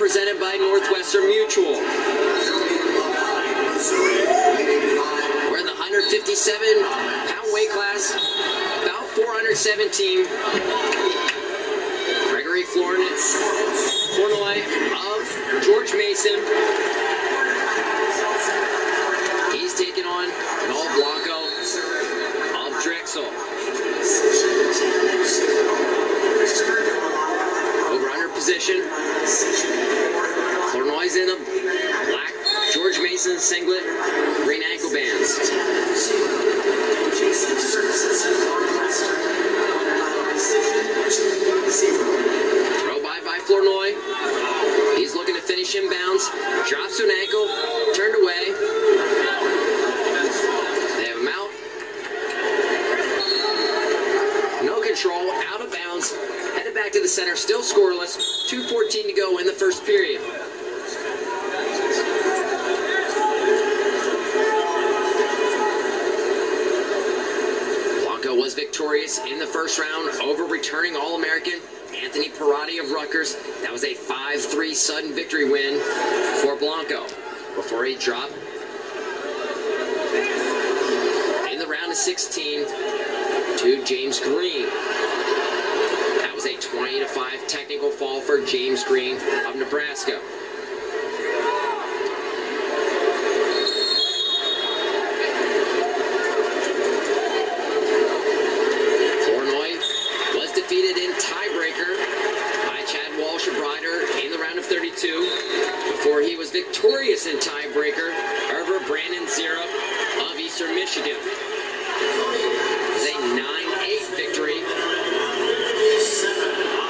presented by Northwestern Mutual. We're in the 157-pound weight class, about 417. Gregory Flournoy of George Mason. He's taking on Noel Blanco of Drexel. Over-under position. Flournoy's in a black George Mason singlet, green ankle bands. Throw by Flournoy. He's looking to finish inbounds. Drops to an ankle, turned away. They have him out. No control, out of bounds. Headed back to the center, still scoreless. 2:14 to go in the first period. Blanco was victorious in the first round over returning All-American Anthony Perotti of Rutgers. That was a 5-3 sudden victory win for Blanco before he dropped in the round of 16 to James Green. That was a 20-5 technical fall for James Green of Nebraska. Flournoy was defeated in tiebreaker by Chad Walsh of Ryder in the round of 32 before he was victorious in tiebreaker over Brandon Zera of Eastern Michigan. It was a 9-8 victory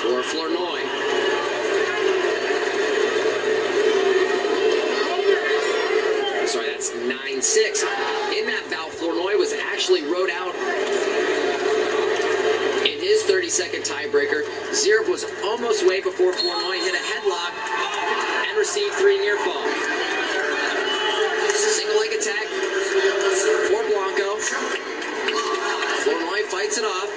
for Flournoy. I'm sorry, that's 9-6. In that bout, Flournoy was actually rode out in his 30-second tiebreaker. Zera was almost away before Flournoy hit a headlock and received 3 near fall. Single leg attack for Blanco. Flournoy fights it off.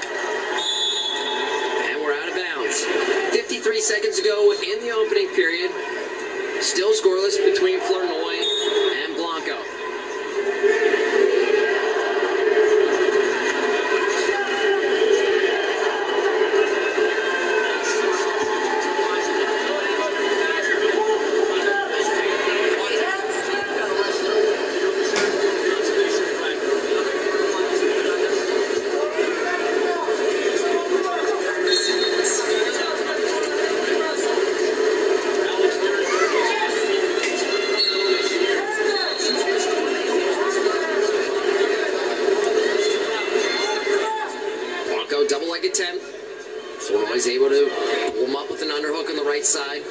And we're out of bounds. 53 seconds to go in the opening period. Still scoreless between Flournoy and Blanco. Double-leg attempt. Flournoy's able to pull him up with an underhook on the right side.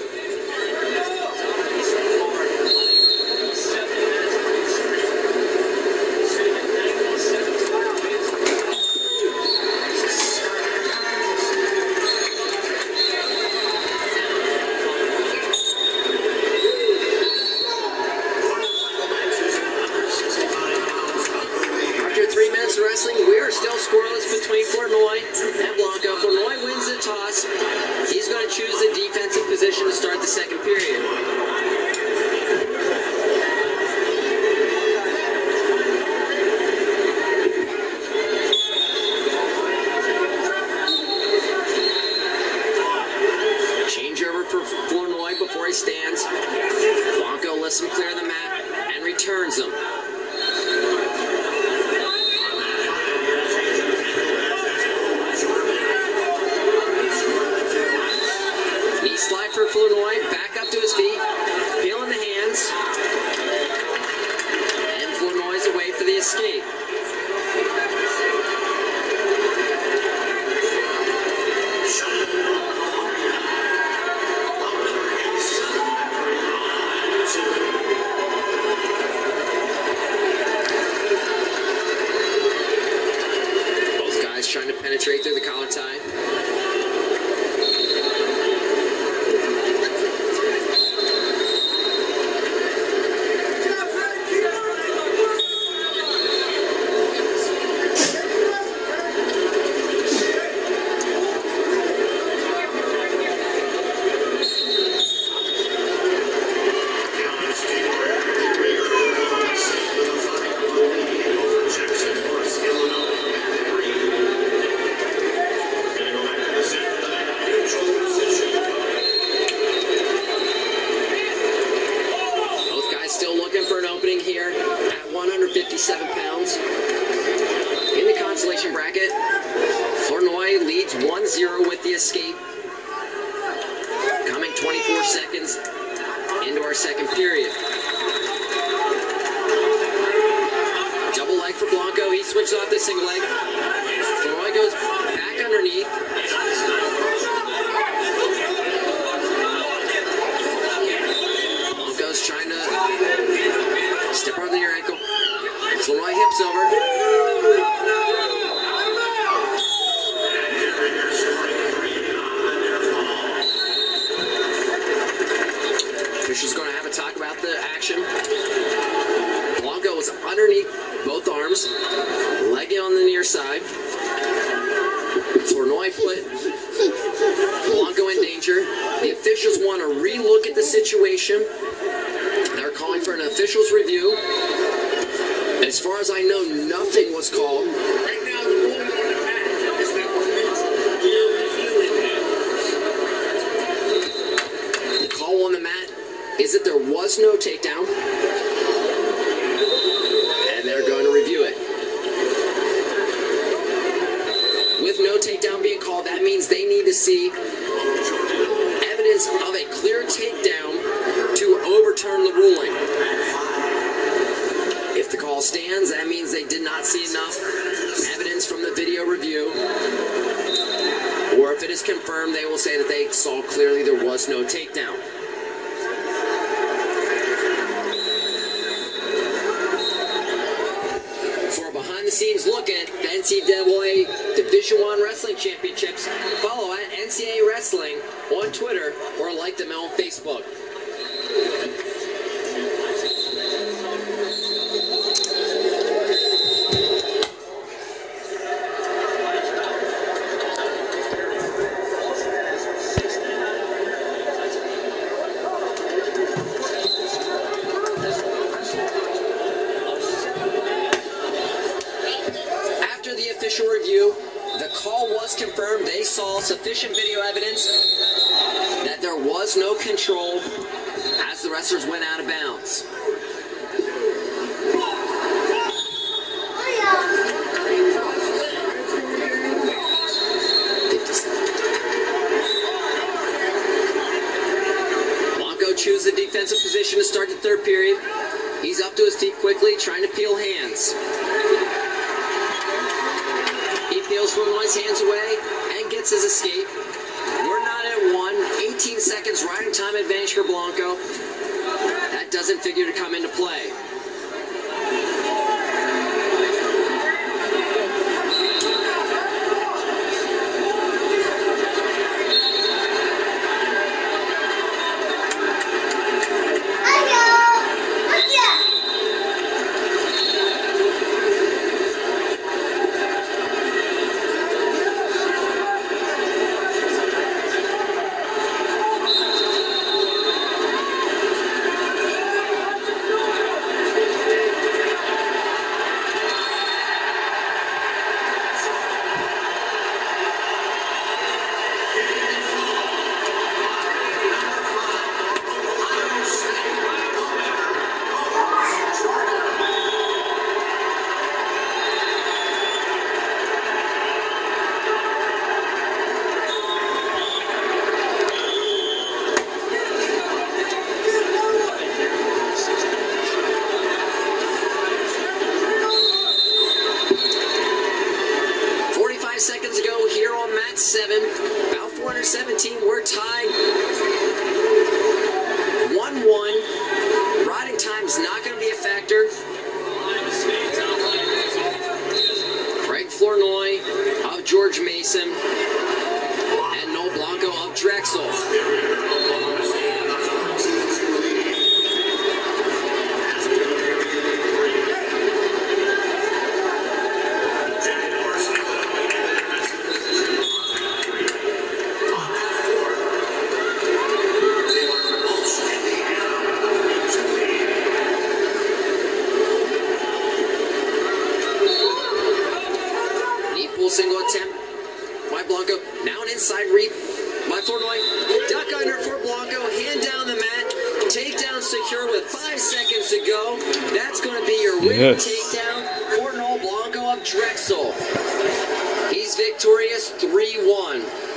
After 3 minutes of wrestling, we are still scoreless between Flournoy and Blanco. Flournoy wins the toss. He's going to choose the defensive position to start the second period. Changeover for Flournoy before he stands. Blanco lets him clear the mat and returns him. Slide for Flournoy, back up to his feet, feeling the hands, and Flournoy's away for the escape. Both guys trying to penetrate through the collar tie. leads 1-0 with the escape. Coming 24 seconds into our second period. Double leg for Blanco. He switches off the single leg. Flournoy goes back underneath. Blanco's trying to step over the near ankle. Flournoy hips over. Official's going to have a talk about the action. Blanco was underneath both arms, leg on the near side. Flournoy foot. Blanco in danger. The officials want to re-look at the situation. They're calling for an officials review. As far as I know, nothing was called. Right now, the ruling on the mat is that the call on the mat is that there was no takedown, and they're going to review it. With no takedown being called, that means they need to see evidence of a clear takedown to overturn the ruling. If the call stands, that means they did not see enough evidence from the video review. Or if it is confirmed, they will say that they saw clearly there was no takedown. Behind-the-scenes look at the NCAA Division I Wrestling Championships. Follow at NCAA Wrestling on Twitter or like them on Facebook. Review, the call was confirmed. They saw sufficient video evidence that there was no control as the wrestlers went out of bounds. Blanco chooses the defensive position to start the third period. He's up to his feet quickly, trying to peel hands. Peels Flournoy's hands away and gets his escape. We're not at 1. 18 seconds riding time advantage for Blanco. That doesn't figure to come into play. Seconds ago here on mat 7, about 417, we're tied 1-1. Riding time's not going to be a factor. Greg Flournoy of George Mason and Noel Blanco of Drexel. Single attempt by Blanco. Now an inside reap by Flournoy. Duck under for Blanco. Hand down the mat. Takedown secure with 5 seconds to go. That's going to be your winning takedown for Noel Blanco of Drexel. He's victorious 3-1.